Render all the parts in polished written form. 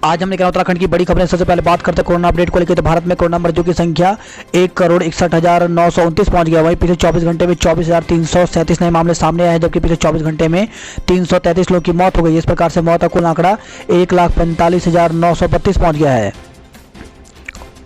आज हमने कहा उत्तराखंड की बड़ी खबरें। सबसे पहले बात करते हैं कोरोना अपडेट को लेकर। तो भारत में कोरोना मरीजों की संख्या 1,61,929 पहुंच गया। वहीं पिछले 24 घंटे में 24,337 नए मामले सामने आए हैं, जबकि पिछले 24 घंटे में 333 लोगों की मौत हो गई। इस प्रकार से मौत का कुल आंकड़ा 1,45,932 पहुंच गया है।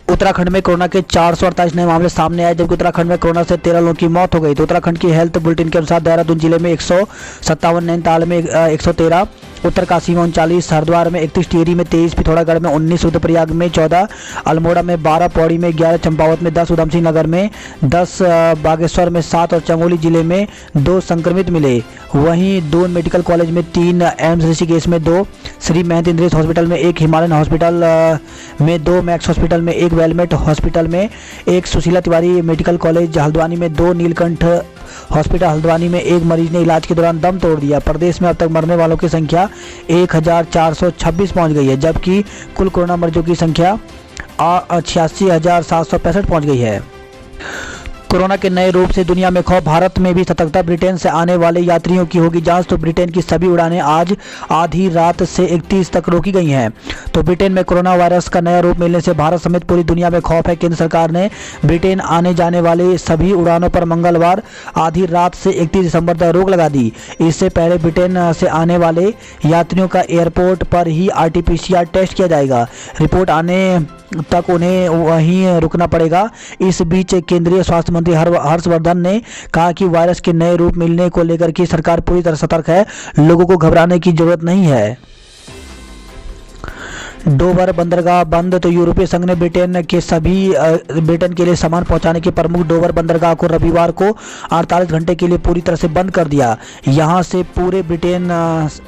उत्तराखंड में कोरोना के 448 नए मामले सामने आए, जबकि उत्तराखंड में कोरोना से 13 लोगों की मौत हो गई। तो उत्तराखंड की हेल्थ बुलेटिन के अनुसार देहरादून जिले में 157, नैनीताल में 113, उत्तरकाशी में 39, हरिद्वार में 31, टिहरी में 23, पिथौरागढ़ में 19, रुद्रप्रयाग में 14, अल्मोड़ा में 12, पौड़ी में 11, चंपावत में 10, उधमसिंह नगर में 10, बागेश्वर में 7 और चमोली जिले में 2 संक्रमित मिले। वहीं दून मेडिकल कॉलेज में 3, एम्स ऋषिकेश में 2, श्री महंत इंद्रेश हॉस्पिटल में 1, हिमालयन हॉस्पिटल में 2, मैक्स हॉस्पिटल में 1, वेलमेट हॉस्पिटल में 1, सुशीला तिवारी मेडिकल कॉलेज हल्द्वानी में 2, नीलकंठ हॉस्पिटल हल्द्वानी में 1 मरीज ने इलाज के दौरान दम तोड़ दिया। प्रदेश में अब तक मरने वालों की संख्या 1,426 पहुंच गई है, जबकि कुल कोरोना मरीजों की संख्या 86,765 पहुंच गई है। कोरोना के नए रूप से दुनिया में खौफ। भारत में भी सतर्कता। ब्रिटेन से आने वाले यात्रियों की होगी जांच। तो ब्रिटेन की सभी उड़ानें आज आधी रात से 31 तक रोकी गई हैं। तो ब्रिटेन में कोरोना वायरस का नया रूप मिलने से भारत समेत पूरी दुनिया में खौफ है। केंद्र सरकार ने ब्रिटेन आने जाने वाले सभी उड़ानों पर मंगलवार आधी रात से 31 दिसंबर तक रोक लगा दी। इससे पहले ब्रिटेन से आने वाले यात्रियों का एयरपोर्ट पर ही RT-PCR टेस्ट किया जाएगा। रिपोर्ट आने तक उन्हें वहीं रुकना पड़ेगा। इस बीच केंद्रीय स्वास्थ्य मंत्री हर्षवर्धन ने कहा कि वायरस के नए रूप मिलने को लेकर की सरकार पूरी तरह सतर्क है। लोगों को घबराने की जरूरत नहीं है। डोवर बंदरगाह बंद। तो यूरोपीय संघ ने ब्रिटेन के लिए सामान पहुंचाने के प्रमुख डोवर बंदरगाह को रविवार को 48 घंटे के लिए पूरी तरह से बंद कर दिया। यहां से पूरे ब्रिटेन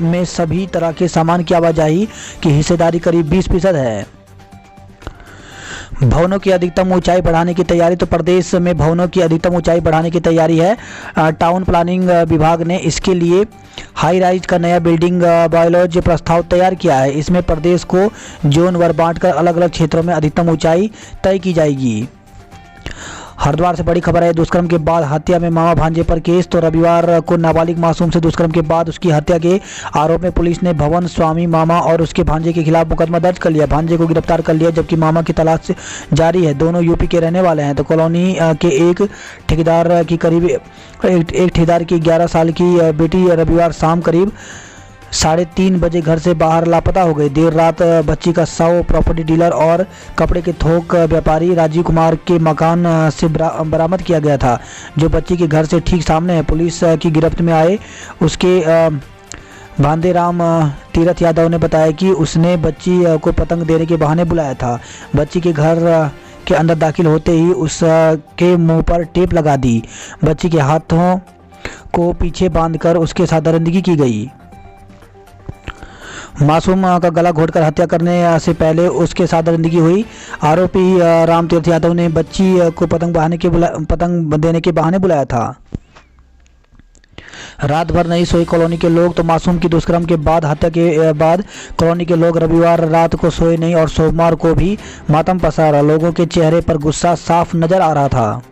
में सभी तरह के सामान की आवाजाही की हिस्सेदारी करीब 20% है। भवनों की अधिकतम ऊंचाई बढ़ाने की तैयारी। तो प्रदेश में भवनों की अधिकतम ऊंचाई बढ़ाने की तैयारी है। टाउन प्लानिंग विभाग ने इसके लिए हाई राइज का नया बिल्डिंग बायोलॉजी प्रस्ताव तैयार किया है। इसमें प्रदेश को जोन वार बांटकर अलग अलग क्षेत्रों में अधिकतम ऊंचाई तय की जाएगी। हरिद्वार से बड़ी खबर है। दुष्कर्म के बाद हत्या में मामा भांजे पर केस। तो रविवार को नाबालिग मासूम से दुष्कर्म के बाद उसकी हत्या के आरोप में पुलिस ने भवन स्वामी मामा और उसके भांजे के खिलाफ मुकदमा दर्ज कर लिया। भांजे को गिरफ्तार कर लिया, जबकि मामा की तलाश जारी है। दोनों यूपी के रहने वाले हैं। तो कॉलोनी के एक ठेकेदार की 11 साल की बेटी रविवार शाम करीब 3:30 बजे घर से बाहर लापता हो गई। देर रात बच्ची का शव प्रॉपर्टी डीलर और कपड़े के थोक व्यापारी राजीव कुमार के मकान से बरामद किया गया था, जो बच्ची के घर से ठीक सामने है। पुलिस की गिरफ्त में आए उसके भांदेराम तीरथ यादव ने बताया कि उसने बच्ची को पतंग देने के बहाने बुलाया था। बच्ची के घर के अंदर दाखिल होते ही उसके मुंह पर टेप लगा दी। बच्ची के हाथों को पीछे बांधकर उसके साथ दरिंदगी की गई। मासूम का गला घोटकर हत्या करने से पहले उसके साथ दरिंदगी हुई। आरोपी राम तीर्थ यादव ने बच्ची को पतंग देने के बहाने बुलाया था। रात भर नहीं सोई कॉलोनी के लोग। तो मासूम की दुष्कर्म के बाद हत्या के बाद कॉलोनी के लोग रविवार रात को सोए नहीं और सोमवार को भी मातम पसारा। लोगों के चेहरे पर गुस्सा साफ नजर आ रहा था।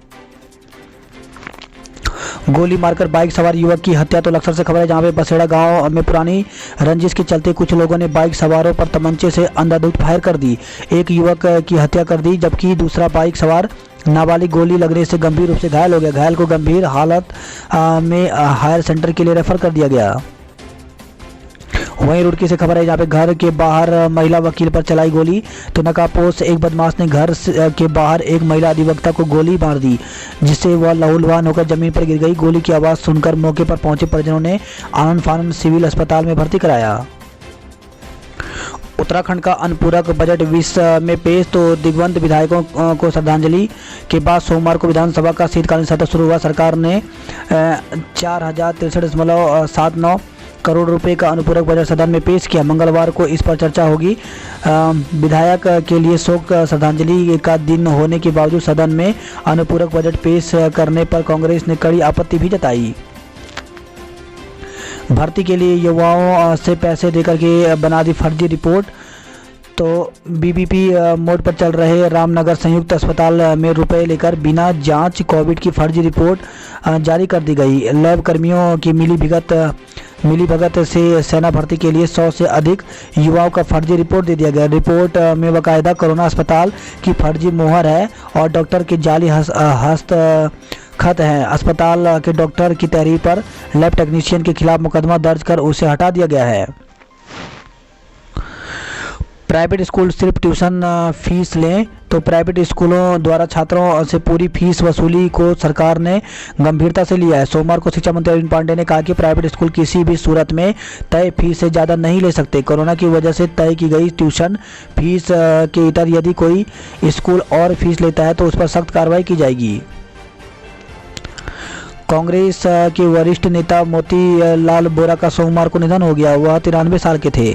गोली मारकर बाइक सवार युवक की हत्या। तो लक्सर से खबर है, जहां पे बसेड़ा गांव में पुरानी रंजिश के चलते कुछ लोगों ने बाइक सवारों पर तमंचे से अंधाधुंध फायर कर दी। एक युवक की हत्या कर दी, जबकि दूसरा बाइक सवार नाबालिग गोली लगने से गंभीर रूप से घायल हो गया। घायल को गंभीर हालत में हायर सेंटर के लिए रेफर कर दिया गया। वहीं रुड़की से खबर है, जहाँ पे घर के बाहर महिला वकील पर चलाई गोली। तो नकाबपोश एक बदमाश ने घर के बाहर एक महिला अधिवक्ता को गोली मार दी, जिससे वह लहूलुहान होकर जमीन पर गिर गई। गोली की आवाज़ सुनकर मौके पर पहुंचे परिजनों ने आनंद फानंद सिविल अस्पताल में भर्ती कराया। उत्तराखंड का अनुपूरक बजट विश्व में पेश। तो दिवंगत विधायकों को श्रद्धांजलि के बाद सोमवार को विधानसभा का शीतकालीन सत्र शुरू हुआ। सरकार ने 4,063.79 करोड़ रुपए का अनुपूरक बजट सदन में पेश किया। मंगलवार को इस पर चर्चा होगी। विधायक के लिए शोक श्रद्धांजलि का दिन होने के बावजूद सदन में अनुपूरक बजट पेश करने पर कांग्रेस ने कड़ी आपत्ति भी जताई। भर्ती के लिए युवाओं से पैसे देकर के बना दी फर्जी रिपोर्ट। तो बीबीपी मोड पर चल रहे रामनगर संयुक्त अस्पताल में रुपए लेकर बिना जांच कोविड की फर्जी रिपोर्ट जारी कर दी गई। लैब कर्मियों की मिली भगत मिलीभगत से सेना भर्ती के लिए 100 से अधिक युवाओं का फर्जी रिपोर्ट दे दिया गया। रिपोर्ट में बाकायदा कोरोना अस्पताल की फर्जी मोहर है और डॉक्टर के जाली हस्तखत हैं। अस्पताल के डॉक्टर की तहरीर पर लैब टेक्नीशियन के खिलाफ मुकदमा दर्ज कर उसे हटा दिया गया है। प्राइवेट स्कूल सिर्फ ट्यूशन फीस लें तो प्राइवेट स्कूलों द्वारा छात्रों से पूरी फीस वसूली को सरकार ने गंभीरता से लिया है। सोमवार को शिक्षा मंत्री अरविंद पांडेय ने कहा कि प्राइवेट स्कूल किसी भी सूरत में तय फीस से ज़्यादा नहीं ले सकते। कोरोना की वजह से तय की गई ट्यूशन फीस के इतर यदि कोई स्कूल और फीस लेता है तो उस पर सख्त कार्रवाई की जाएगी। कांग्रेस के वरिष्ठ नेता मोतीलाल वोरा का सोमवार को निधन हो गया। वह 93 साल के थे।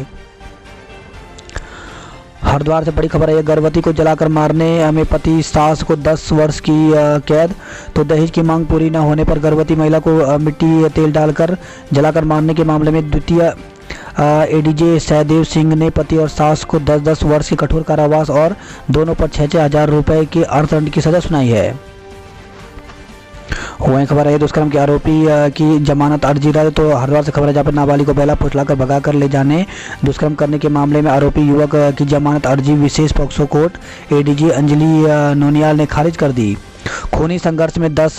हरिद्वार से बड़ी खबर है, गर्भवती को जलाकर मारने में पति सास को 10 वर्ष की कैद। तो दहेज की मांग पूरी न होने पर गर्भवती महिला को मिट्टी तेल डालकर जलाकर मारने के मामले में द्वितीय एडीजे सहदेव सिंह ने पति और सास को 10-10 वर्ष के कठोर कारावास और दोनों पर 6-6 हज़ार रुपये के अर्थदंड की सजा सुनाई है। वहीं खबर है दुष्कर्म के आरोपी की जमानत अर्जी रद्द। तो हरिद्वार से खबर है जहाँ पर नाबालिग को बेला फुसलाकर भगाकर ले जाने दुष्कर्म करने के मामले में आरोपी युवक की जमानत अर्जी विशेष पॉक्सो कोर्ट एडीजी अंजलि नोनियाल ने खारिज कर दी। खूनी संघर्ष में 10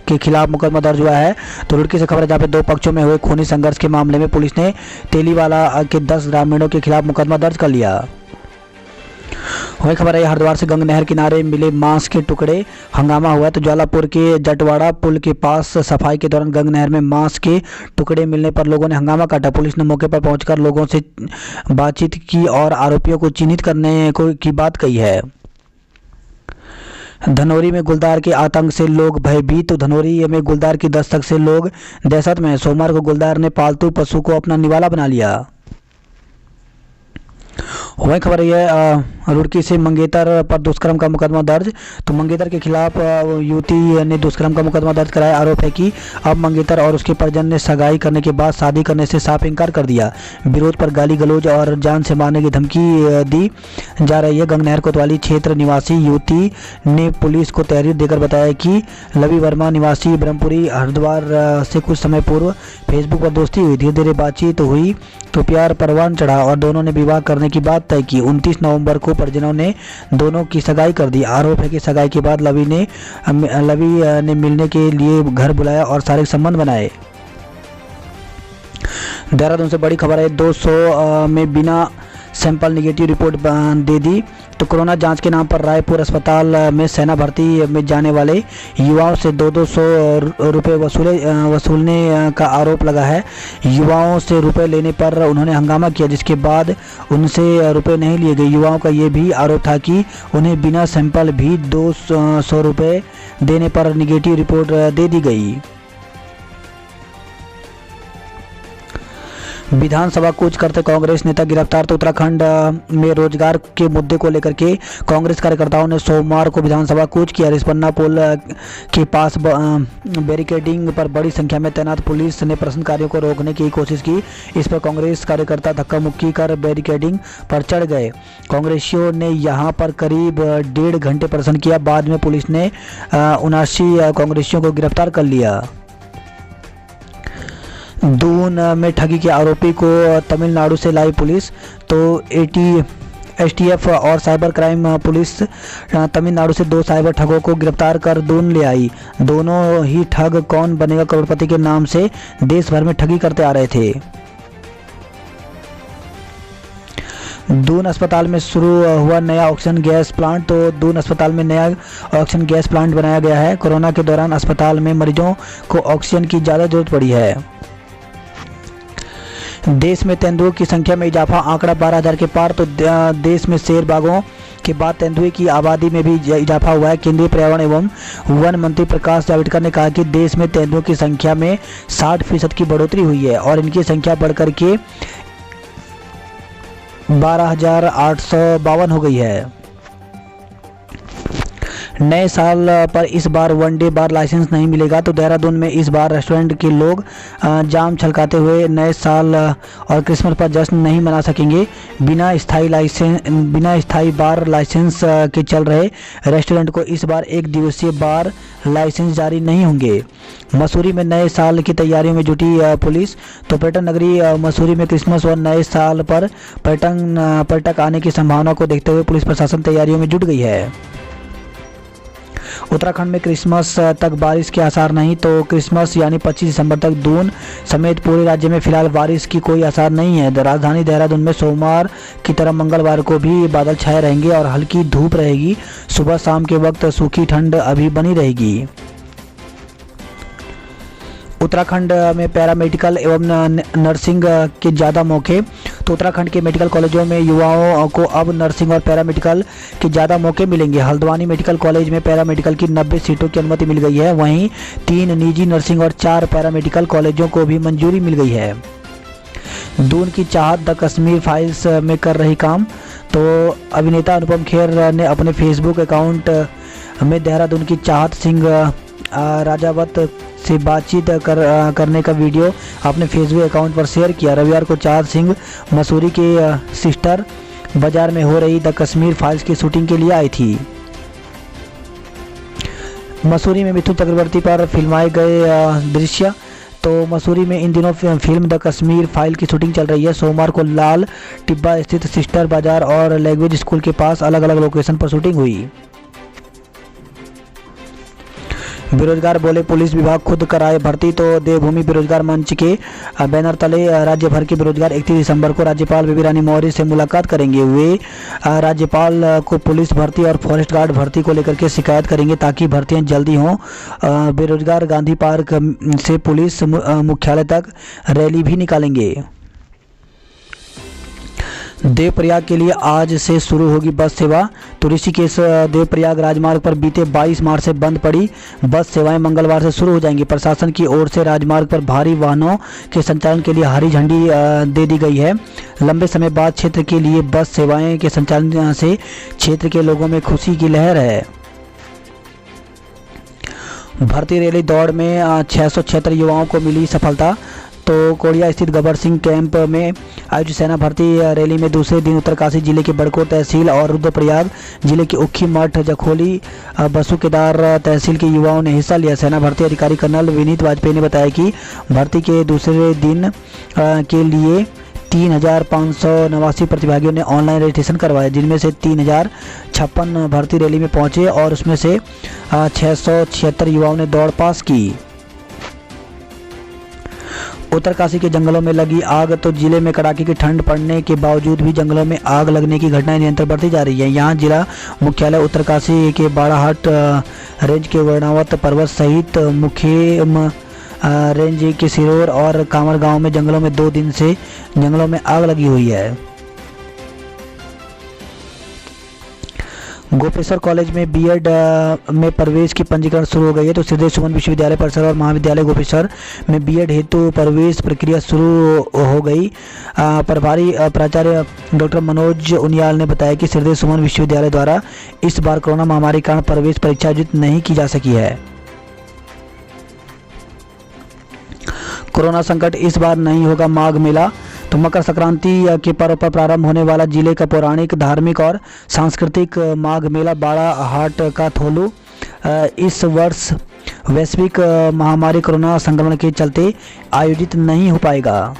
के खिलाफ मुकदमा दर्ज हुआ है। तो रुड़की से खबर है जहाँ पे 2 पक्षों में हुए खूनी संघर्ष के मामले में पुलिस ने तेलीवाला के 10 ग्रामीणों के खिलाफ मुकदमा दर्ज कर लिया। वही खबर है हरिद्वार से गंगा नहर किनारे मिले मांस के टुकड़े हंगामा हुआ। तो ज्वालापुर के जटवाड़ा पुल के पास सफाई के दौरान गंगा नहर में मांस के टुकड़े मिलने पर लोगों ने हंगामा काटा। पुलिस ने मौके पर पहुंचकर लोगों से बातचीत की और आरोपियों को चिन्हित करने की बात कही है। धनौरी में गुलदार के आतंक से लोग भयभीत। तो धनौरी में गुलदार की दस्तक से लोग दहशत में। सोमवार को गुलदार ने पालतू पशु को अपना निवाला बना लिया। वही खबर है रुड़की से मंगेतर पर दुष्कर्म का मुकदमा दर्ज। तो मंगेतर के खिलाफ युवती ने दुष्कर्म का मुकदमा दर्ज कराया। आरोप है कि अब मंगेतर और उसके परिजन ने सगाई करने के बाद शादी करने से साफ इनकार कर दिया। विरोध पर गाली गलौज और जान से मारने की धमकी दी जा रही है। गंगनहर कोतवाली क्षेत्र निवासी युवती ने पुलिस को तहरीर देकर बताया कि लवी वर्मा निवासी ब्रह्मपुरी हरिद्वार से कुछ समय पूर्व फेसबुक पर दोस्ती हुई। धीरे धीरे बातचीत हुई तो प्यार परवान चढ़ा और दोनों ने विवाह करने की बात तय की। 29 नवंबर को परिजनों ने दोनों की सगाई कर दी। आरोप है कि सगाई के बाद लवी ने मिलने के लिए घर बुलाया और शारीरिक संबंध बनाए। देहरादून से बड़ी खबर है 200 में बिना सैंपल निगेटिव रिपोर्ट दे दी। तो कोरोना जांच के नाम पर रायपुर अस्पताल में सेना भर्ती में जाने वाले युवाओं से 200 रुपये वसूलने का आरोप लगा है। युवाओं से रुपए लेने पर उन्होंने हंगामा किया, जिसके बाद उनसे रुपए नहीं लिए गए। युवाओं का ये भी आरोप था कि उन्हें बिना सैंपल भी 200 रुपये देने पर निगेटिव रिपोर्ट दे दी गई। विधानसभा कूच करते कांग्रेस नेता गिरफ्तार। तो उत्तराखंड में रोजगार के मुद्दे को लेकर के कांग्रेस कार्यकर्ताओं ने सोमवार को विधानसभा कूच किया। रिस्पन्ना पुल के पास बैरिकेडिंग पर बड़ी संख्या में तैनात पुलिस ने प्रदर्शनकारियों को रोकने की कोशिश की। इस पर कांग्रेस कार्यकर्ता धक्का मुक्की कर बैरिकेडिंग पर चढ़ गए। कांग्रेसियों ने यहां पर करीब 1.5 घंटे प्रदर्शन किया। बाद में पुलिस ने 79 कांग्रेसियों को गिरफ्तार कर लिया। दून में ठगी के आरोपी को तमिलनाडु से लाई पुलिस। तो एसटीएफ और साइबर क्राइम पुलिस तमिलनाडु से 2 साइबर ठगों को गिरफ्तार कर दून ले आई। दोनों ही ठग कौन बनेगा करोड़पति के नाम से देश भर में ठगी करते आ रहे थे। दून अस्पताल में शुरू हुआ नया ऑक्सीजन गैस प्लांट। तो दून अस्पताल में नया ऑक्सीजन गैस प्लांट बनाया गया है। कोरोना के दौरान अस्पताल में मरीजों को ऑक्सीजन की ज़्यादा जरूरत पड़ी है। देश में तेंदुओं की संख्या में इजाफा, आंकड़ा 12,000 के पार। तो देश में शेर बाघों के बाद तेंदुए की आबादी में भी इजाफा हुआ है। केंद्रीय पर्यावरण एवं वन मंत्री प्रकाश जावड़ेकर ने कहा कि देश में तेंदुओं की संख्या में 60% की बढ़ोतरी हुई है और इनकी संख्या बढ़कर के 12,852 हो गई है। नए साल पर इस बार वनडे बार लाइसेंस नहीं मिलेगा। तो देहरादून में इस बार रेस्टोरेंट के लोग जाम छलकाते हुए नए साल और क्रिसमस पर जश्न नहीं मना सकेंगे। बिना स्थायी बार लाइसेंस के चल रहे रेस्टोरेंट को इस बार एक दिवसीय बार लाइसेंस जारी नहीं होंगे। मसूरी में नए साल की तैयारियों में जुटी पुलिस। तो पर्यटन नगरी मसूरी में क्रिसमस और नए साल पर पर्यटक आने की संभावना को देखते हुए पुलिस प्रशासन तैयारियों में जुट गई है। उत्तराखंड में क्रिसमस तक बारिश के आसार नहीं। तो क्रिसमस यानी 25 दिसंबर तक दून समेत पूरे राज्य में फिलहाल बारिश की कोई आसार नहीं है। राजधानी देहरादून में सोमवार की तरह मंगलवार को भी बादल छाए रहेंगे और हल्की धूप रहेगी। सुबह शाम के वक्त सूखी ठंड अभी बनी रहेगी। उत्तराखंड में पैरामेडिकल एवं नर्सिंग के ज़्यादा मौके। तो उत्तराखंड के मेडिकल कॉलेजों में युवाओं को अब नर्सिंग और पैरामेडिकल के ज़्यादा मौके मिलेंगे। हल्द्वानी मेडिकल कॉलेज में पैरामेडिकल की 90 सीटों की अनुमति मिल गई है। वहीं 3 निजी नर्सिंग और 4 पैरामेडिकल कॉलेजों को भी मंजूरी मिल गई है। दून की चाहत द कश्मीर फाइल्स में कर रही काम। तो अभिनेता अनुपम खेर ने अपने फेसबुक अकाउंट में देहरादून की चाहत सिंह राजावत से बातचीत करने का वीडियो अपने फेसबुक अकाउंट पर शेयर किया। रविवार को चाहत सिंह मसूरी के सिस्टर बाजार में हो रही द कश्मीर फाइल्स की शूटिंग के लिए आई थी। मसूरी में मिथुन चक्रवर्ती पर फिल्माए गए दृश्य। तो मसूरी में इन दिनों फिल्म द कश्मीर फाइल की शूटिंग चल रही है। सोमवार को लाल टिब्बा स्थित सिस्टर बाजार और लैंग्वेज स्कूल के पास अलग अलग लोकेशन पर शूटिंग हुई। बेरोजगार बोले पुलिस विभाग खुद कराए भर्ती। तो देवभूमि बेरोजगार मंच के बैनर तले राज्य भर के बेरोजगार 31 दिसंबर को राज्यपाल बेबी रानी मौर्य से मुलाकात करेंगे। वे राज्यपाल को पुलिस भर्ती और फॉरेस्ट गार्ड भर्ती को लेकर के शिकायत करेंगे ताकि भर्तियां जल्दी हों। बेरोजगार गांधी पार्क से पुलिस मुख्यालय तक रैली भी निकालेंगे। देवप्रयाग के लिए आज से शुरू होगी बस सेवा। तो ऋषिकेश देवप्रयाग राजमार्ग पर बीते 22 मार्च से बंद पड़ी बस सेवाएं मंगलवार से शुरू हो जाएंगी। प्रशासन की ओर से राजमार्ग पर भारी वाहनों के संचालन के लिए हरी झंडी दे दी गई है। लंबे समय बाद क्षेत्र के लिए बस सेवाएं के संचालन से क्षेत्र के लोगों में खुशी की लहर है। भर्ती रैली दौड़ में 676 युवाओं को मिली सफलता। तो कोड़िया स्थित गबर सिंह कैंप में आयोजित सेना भर्ती रैली में दूसरे दिन उत्तरकाशी जिले के बड़कोट तहसील और रुद्रप्रयाग जिले के उखी मठ जखोली बसुकेदार तहसील के युवाओं ने हिस्सा लिया। सेना भर्ती अधिकारी कर्नल विनीत वाजपेयी ने बताया कि भर्ती के दूसरे दिन के लिए 3589 प्रतिभागियों ने ऑनलाइन रजिस्ट्रेशन करवाया, जिनमें से 3056 भर्ती रैली में पहुंचे और उसमें से 676 युवाओं ने दौड़ पास की। उत्तरकाशी के जंगलों में लगी आग। तो जिले में कड़ाके की ठंड पड़ने के बावजूद भी जंगलों में आग लगने की घटनाएं निरंतर बढ़ती जा रही है। यहां जिला मुख्यालय उत्तरकाशी के बाड़ाहाट रेंज के वर्णावत पर्वत सहित मुखेम रेंज के सिरोर और कामर गांव में जंगलों में 2 दिन से जंगलों में आग लगी हुई है। गोपेश्वर कॉलेज में बीएड में प्रवेश की पंजीकरण शुरू हो गई है। तो श्रीदेव सुमन विश्वविद्यालय परिसर और महाविद्यालय गोपेश्वर में बीएड हेतु प्रवेश प्रक्रिया शुरू हो गई। प्रभारी प्राचार्य डॉक्टर मनोज उनियाल ने बताया कि श्रीदेव सुमन विश्वविद्यालय द्वारा इस बार कोरोना महामारी के कारण प्रवेश परीक्षा आयोजित नहीं की जा सकी है। कोरोना संकट इस बार नहीं होगा माघ मेला। तो मकर संक्रांति के पर्व पर प्रारंभ होने वाला जिले का पौराणिक, धार्मिक और सांस्कृतिक माघ मेला बाड़ाहाट का थोलू इस वर्ष वैश्विक महामारी कोरोना संक्रमण के चलते आयोजित नहीं हो पाएगा।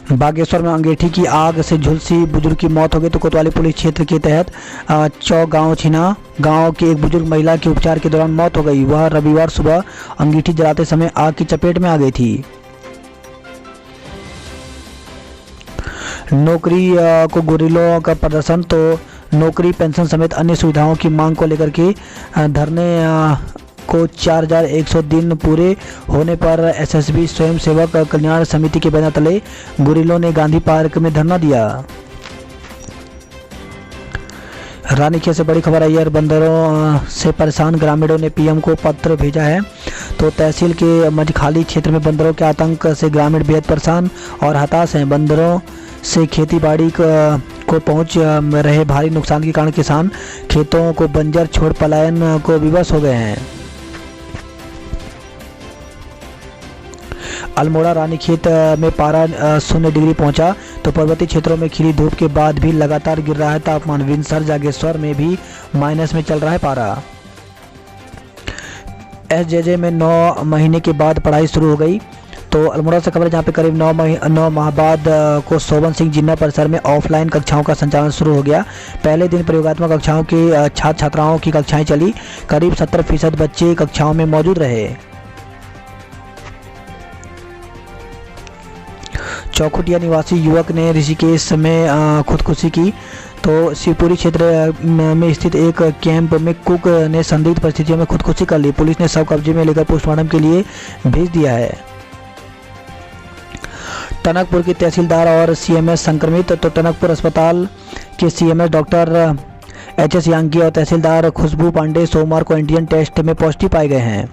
बागेश्वर में अंगीठी की आग से झुलसी बुजुर्ग की मौत हो गई। तो कोतवाली पुलिस क्षेत्र के तहत चौगांव छिना गांव की एक बुजुर्ग महिला की उपचार के दौरान मौत हो गई। वह रविवार सुबह अंगीठी जलाते समय आग की चपेट में आ गई थी। नौकरी को गुरिल्लों का प्रदर्शन। तो नौकरी, पेंशन समेत अन्य सुविधाओं की मांग को लेकर के धरने को 4100 दिन पूरे होने पर एसएसबी स्वयं सेवक कल्याण समिति के बैनर तले गुरिल्लों ने गांधी पार्क में धरना दिया। रानीखेत से बड़ी खबर आई है। बंदरों से परेशान ग्रामीणों ने पीएम को पत्र भेजा है। तो तहसील के मझखाली क्षेत्र में बंदरों के आतंक से ग्रामीण बेहद परेशान और हताश हैं। बंदरों से खेती बाड़ी को पहुंच रहे भारी नुकसान के कारण किसान खेतों को बंजर छोड़ पलायन को विवश हो गए हैं। अल्मोड़ा रानीखेत में पारा 0 डिग्री पहुंचा तो पर्वतीय क्षेत्रों में खिली धूप के बाद भी लगातार गिर रहा है तापमान। विंसर जागेश्वर में भी माइनस में चल रहा है पारा। एसजेजे में 9 महीने के बाद पढ़ाई शुरू हो गई। तो अल्मोड़ा से खबर जहाँ पे करीब 9 माह बाद को शोभन सिंह जिन्ना परिसर में ऑफलाइन कक्षाओं का संचालन शुरू हो गया। पहले दिन प्रयोगात्मक कक्षाओं की छात्र छात्राओं की कक्षाएं चली। करीब 70% बच्चे कक्षाओं में मौजूद रहे। चौखुटिया निवासी युवक ने ऋषिकेश में खुदकुशी की। तो शिवपुरी क्षेत्र में स्थित एक कैंप में कुक ने संदिग्ध परिस्थितियों में खुदकुशी कर ली। पुलिस ने शव कब्जे में लेकर पोस्टमार्टम के लिए भेज दिया है। टनकपुर की तहसीलदार और सीएमएस संक्रमित। तो टनकपुर अस्पताल के सीएमएस डॉक्टर एचएस यांगी और तहसीलदार खुशबू पांडे सोमवार को एंटीजन टेस्ट में पॉजिटिव पाए गए हैं।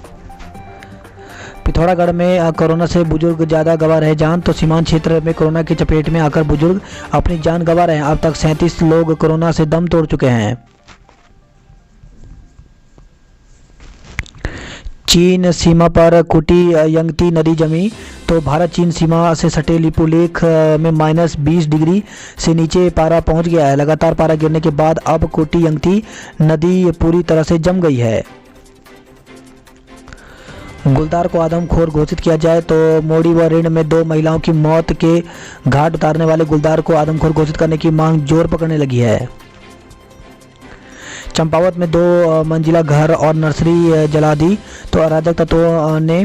पिथौरागढ़ में कोरोना से बुजुर्ग ज़्यादा गंवा रहे जान। तो सीमांत क्षेत्र में कोरोना की चपेट में आकर बुजुर्ग अपनी जान गंवा रहे हैं। अब तक 37 लोग कोरोना से दम तोड़ चुके हैं। चीन सीमा पर कुटी यंगती नदी जमी। तो भारत चीन सीमा से सटे लिपुलेख में -20 डिग्री से नीचे पारा पहुंच गया है। लगातार पारा गिरने के बाद अब कुटी यंगती नदी पूरी तरह से जम गई है। गुलदार को आदमखोर घोषित किया जाए। तो मोड़ी व ऋण में 2 महिलाओं की मौत के घाट उतारने वाले गुलदार को आदमखोर घोषित करने की मांग जोर पकड़ने लगी है। चंपावत में 2 मंजिला घर और नर्सरी जला दी। तो अराजक तत्वों ने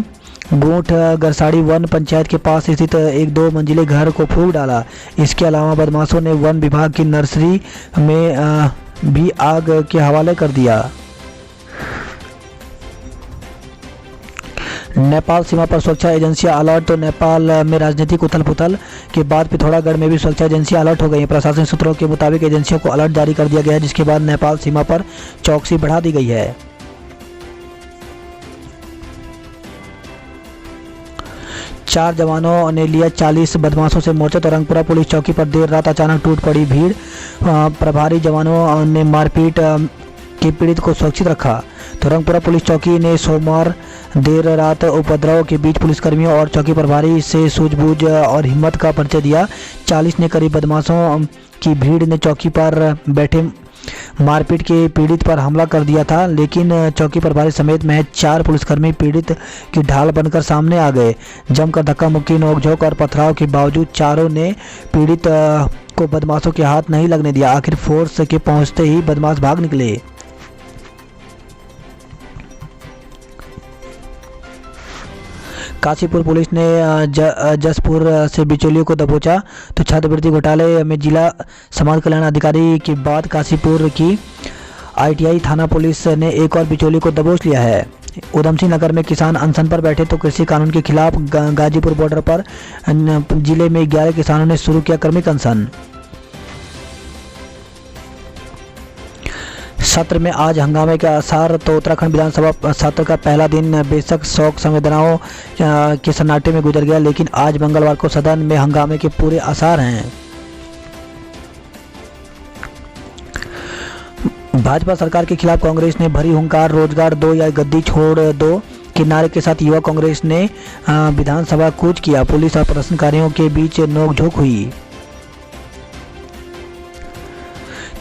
गोठ गरसाड़ी वन पंचायत के पास स्थित 1-2 मंजिले घर को फूंक डाला। इसके अलावा बदमाशों ने वन विभाग की नर्सरी में भी आग के हवाले कर दिया। नेपाल सीमा पर सुरक्षा एजेंसियां अलर्ट। तो नेपाल में राजनीतिक उथल पुथल के बाद पिथौरागढ़ में भी सुरक्षा एजेंसियां अलर्ट हो गई हैं। प्रशासनिक सूत्रों के मुताबिक एजेंसियों को अलर्ट जारी कर दिया गया है, जिसके बाद नेपाल सीमा पर चौकसी बढ़ा दी गई है। चार जवानों ने लिया 40 बदमाशों से मोर्चा। तो रंगपुरा पुलिस चौकी पर देर रात अचानक टूट पड़ी भीड़। प्रभारी जवानों ने मारपीट के पीड़ित को सुरक्षित रखा। तो रंगपुरा पुलिस चौकी ने सोमवार देर रात उपद्रव के बीच पुलिसकर्मियों और चौकी प्रभारी से सूझबूझ और हिम्मत का परिचय दिया। 40 ने करीब बदमाशों की भीड़ ने चौकी पर बैठे मारपीट के पीड़ित पर हमला कर दिया था, लेकिन चौकी प्रभारी समेत महज 4 पुलिसकर्मी पीड़ित की ढाल बनकर सामने आ गए। जमकर धक्का मुक्की, नोकझोंक और पथराव के बावजूद चारों ने पीड़ित को बदमाशों के हाथ नहीं लगने दिया। आखिर फोर्स के पहुंचते ही बदमाश भाग निकले। काशीपुर पुलिस ने जसपुर से बिचौलियों को दबोचा। तो छात्रवृत्ति घोटाले में जिला समाज कल्याण अधिकारी की बात काशीपुर की आईटीआई थाना पुलिस ने एक और बिचौलियों को दबोच लिया है। उधम सिंह नगर में किसान अनशन पर बैठे। तो कृषि कानून के खिलाफ गाजीपुर बॉर्डर पर जिले में 11 किसानों ने शुरू किया क्रमिक अनशन। सत्र में आज हंगामे के आसार। तो उत्तराखंड विधानसभा सत्र का पहला दिन बेशक शोक संवेदनाओं के सन्नाटे में गुजर गया, लेकिन आज मंगलवार को सदन में हंगामे के पूरे आसार हैं। भाजपा सरकार के खिलाफ कांग्रेस ने भरी हुंकार। रोजगार दो या गद्दी छोड़ दो के नारे के साथ युवा कांग्रेस ने विधानसभा कूच किया। पुलिस और प्रदर्शनकारियों के बीच नोकझोंक हुई।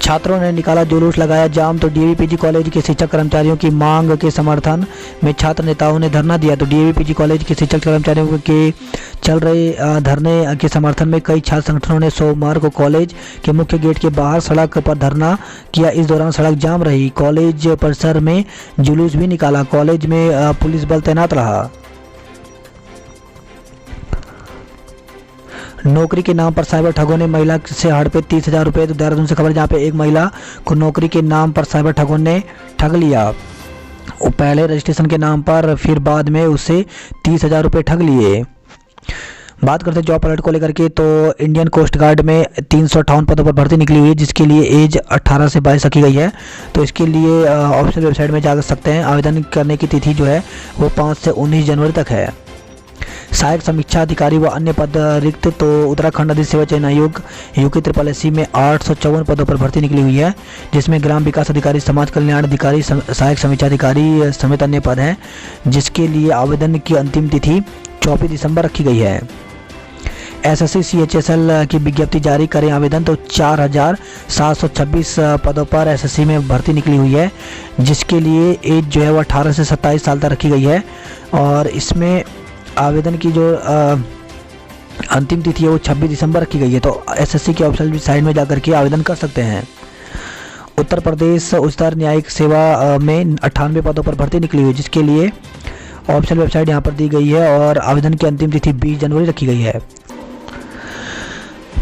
छात्रों ने निकाला जुलूस, लगाया जाम। तो डीएवीपीजी कॉलेज के शिक्षक कर्मचारियों की मांग के समर्थन में छात्र नेताओं ने धरना दिया। तो डीएवीपीजी कॉलेज के शिक्षक कर्मचारियों के चल रहे धरने के समर्थन में कई छात्र संगठनों ने सोमवार को कॉलेज के मुख्य गेट के बाहर सड़क पर धरना किया। इस दौरान सड़क जाम रही। कॉलेज परिसर में जुलूस भी निकाला। कॉलेज में पुलिस बल तैनात रहा। नौकरी के नाम पर साइबर ठगों ने महिला से हड़पे 30,000 रुपये। तो देहरादून से खबर, जहाँ पे एक महिला को नौकरी के नाम पर साइबर ठगों ने ठग लिया। वो पहले रजिस्ट्रेशन के नाम पर, फिर बाद में उससे 30,000 रुपये ठग लिए। बात करते हैं जॉब अलर्ट को लेकर के। तो इंडियन कोस्ट गार्ड में 358 पदों पर भर्ती निकली हुई है, जिसके लिए एज 18 से 22 रखी गई है। तो इसके लिए ऑफिशियल वेबसाइट में जा सकते हैं। आवेदन करने की तिथि जो है वो 5 से 19 जनवरी तक है। सहायक समीक्षा अधिकारी व अन्य पद रिक्त। तो उत्तराखंड अधिक सेवा चयन आयोग UKSSC में 854 पदों पर भर्ती निकली हुई है, जिसमें ग्राम विकास अधिकारी, समाज कल्याण अधिकारी, सहायक समीक्षा अधिकारी समेत अन्य पद हैं, जिसके लिए आवेदन की अंतिम तिथि 24 दिसंबर रखी गई है। SSC CHSL की विज्ञप्ति जारी करें आवेदन। तो 4726 पदों पर SSC में भर्ती निकली हुई है, जिसके लिए एज जो है वो 18 से 27 साल तक रखी गई है। और इसमें आवेदन की जो अंतिम तिथि है वो 26 दिसंबर रखी गई है। तो SSC की ऑफिशियल वेबसाइट में जाकर के आवेदन कर सकते हैं। उत्तर प्रदेश उच्चतर न्यायिक सेवा में 98 पदों पर भर्ती निकली हुई है, जिसके लिए ऑफिशियल वेबसाइट यहाँ पर दी गई है और आवेदन की अंतिम तिथि 20 जनवरी रखी गई है।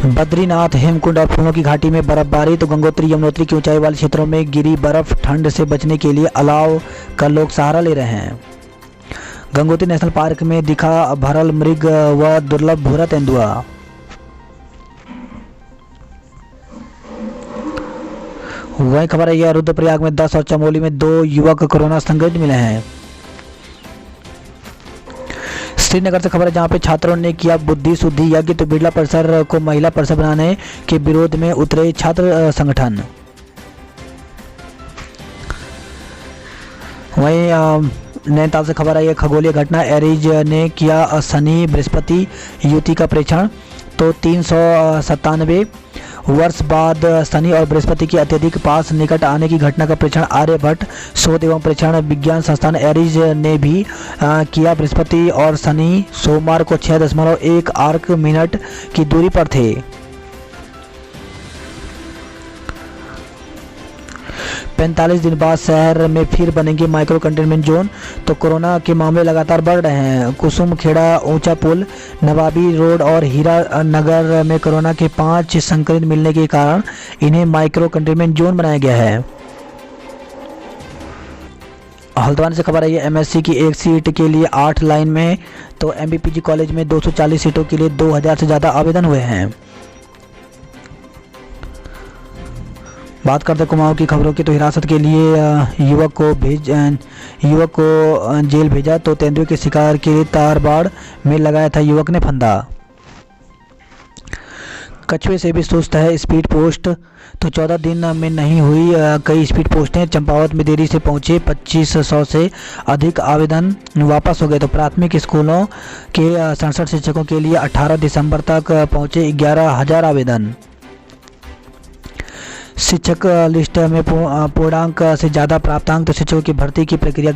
बद्रीनाथ, हेमकुंड और फूलों की घाटी में बर्फबारी। तो गंगोत्री, यमुनोत्री की ऊंचाई वाले क्षेत्रों में गिरी बर्फ ठंड से बचने के लिए अलाव का लोग सहारा ले रहे हैं। गंगोत्री नेशनल पार्क में दिखा भरल मृग व दुर्लभ भूरा तेंदुआ। वही खबर है, रुद्रप्रयाग में 10 और चमोली में 2 युवक कोरोना संक्रमित मिले हैं। श्रीनगर से खबर है, जहां पे छात्रों ने किया बुद्धि शुद्धि यज्ञ। तो बिरला परिसर को महिला परिसर बनाने के विरोध में उतरे छात्र संगठन। वहीं नैनीताल से खबर आई है, खगोलीय घटना, एरीज ने किया शनि बृहस्पति युति का परीक्षण। तो 397 वर्ष बाद शनि और बृहस्पति के अत्यधिक पास निकट आने की घटना का परीक्षण आर्यभट्ट शोध एवं परीक्षण विज्ञान संस्थान एरीज ने भी किया। बृहस्पति और शनि सोमवार को 6.1 आर्क मिनट की दूरी पर थे। पैंतालीस दिन बाद शहर में फिर बनेंगे माइक्रो कंटेनमेंट जोन। तो कोरोना के मामले लगातार बढ़ रहे हैं। कुसुम खेड़ा ऊंचा पुल, नवाबी रोड और हीरा नगर में कोरोना के 5 संक्रमित मिलने के कारण इन्हें माइक्रो कंटेनमेंट जोन बनाया गया है। हल्द्वानी से खबर आई है, MSc की एक सीट के लिए 8 लाइन में। तो MBPG कॉलेज में 240 सीटों के लिए 2000 से ज़्यादा आवेदन हुए हैं। बात करते कुमाऊं की खबरों की। तो हिरासत के लिए युवक को जेल भेजा। तो तेंदुए के शिकार के लिए तारबाड़ में लगाया था युवक ने फंदा। कछुए से भी सुस्त है स्पीड पोस्ट। तो 14 दिन में नहीं हुई कई स्पीड पोस्टें। चंपावत में देरी से पहुंचे 2500 से अधिक आवेदन वापस हो गए। तो प्राथमिक स्कूलों के 67 शिक्षकों के लिए 18 दिसंबर तक पहुंचे 11,000 आवेदन। शिक्षक लिस्ट में पूर्णांक से ज़्यादा प्राप्तांक। तो शिक्षकों की भर्ती की प्रक्रिया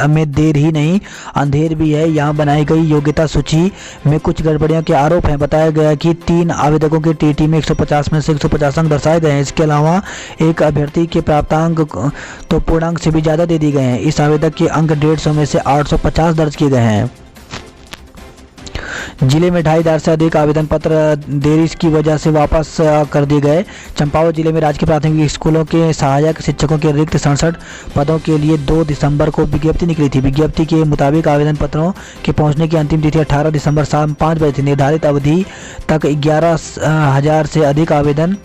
में देर ही नहीं अंधेर भी है। यहाँ बनाई गई योग्यता सूची में कुछ गड़बड़ियों के आरोप हैं। बताया गया कि 3 आवेदकों के TT में 150 में से 150 अंक दर्शाए गए हैं। इसके अलावा एक अभ्यर्थी के प्राप्तांक तो पूर्णांक से भी ज़्यादा दे दिए गए हैं। इस आवेदक के अंक 150 में से 850 दर्ज किए गए हैं। जिले में 2500 से अधिक आवेदन पत्र देरी की वजह से वापस कर दिए गए। चंपावत जिले में राजकीय प्राथमिक स्कूलों के सहायक शिक्षकों के रिक्त 67 पदों के लिए 2 दिसंबर को विज्ञप्ति निकली थी। विज्ञप्ति के मुताबिक आवेदन पत्रों के पहुंचने की अंतिम तिथि 18 दिसंबर शाम 5 बजे थी। निर्धारित अवधि तक 11,000 से अधिक आवेदन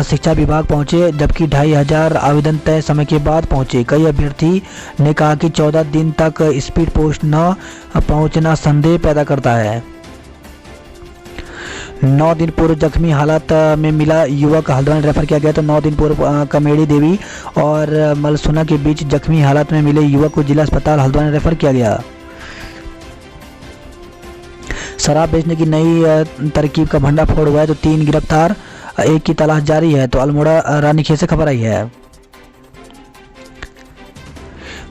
शिक्षा विभाग पहुंचे, जबकि 2500 आवेदन तय समय के बाद पहुंचे। कई अभ्यर्थी ने कहा कि 14 दिन तक स्पीड पोस्ट न पहुंचना संदेह पैदा करता है। 9 दिन पूर्व जख्मी हालत में मिला युवक हल्द्वानी रेफर किया गया। तो 9 दिन पूर्व कमेड़ी देवी और मलसुना के बीच जख्मी हालत में मिले युवक को जिला अस्पताल हल्द्वानी रेफर किया गया। शराब बेचने की नई तरकीब का भंडाफोड़ हुआ है। तो 3 गिरफ्तार, एक की तलाश जारी है। तो अल्मोड़ा रानीखेत से खबर आई है।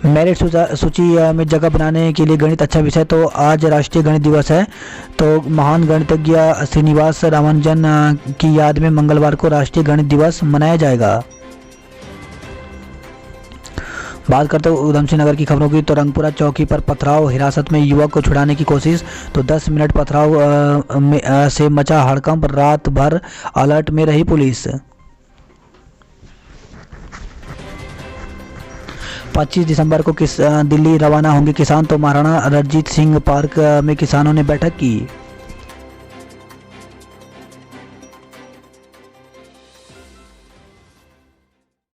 मेरिट सूची में जगह बनाने के लिए गणित अच्छा विषय। तो आज राष्ट्रीय गणित दिवस है। तो महान गणितज्ञ श्रीनिवास रामानुजन की याद में मंगलवार को राष्ट्रीय गणित दिवस मनाया जाएगा। बात करते हैं उधमसिंह नगर की खबरों की। तो रंगपुरा चौकी पर पथराव, हिरासत में युवक को छुड़ाने की कोशिश। तो 10 मिनट पथराव से मचा हड़कंप, रात भर अलर्ट में रही पुलिस। 25 दिसंबर को दिल्ली रवाना होंगे किसान। तो महाराणा रणजीत सिंह पार्क में किसानों ने बैठक की।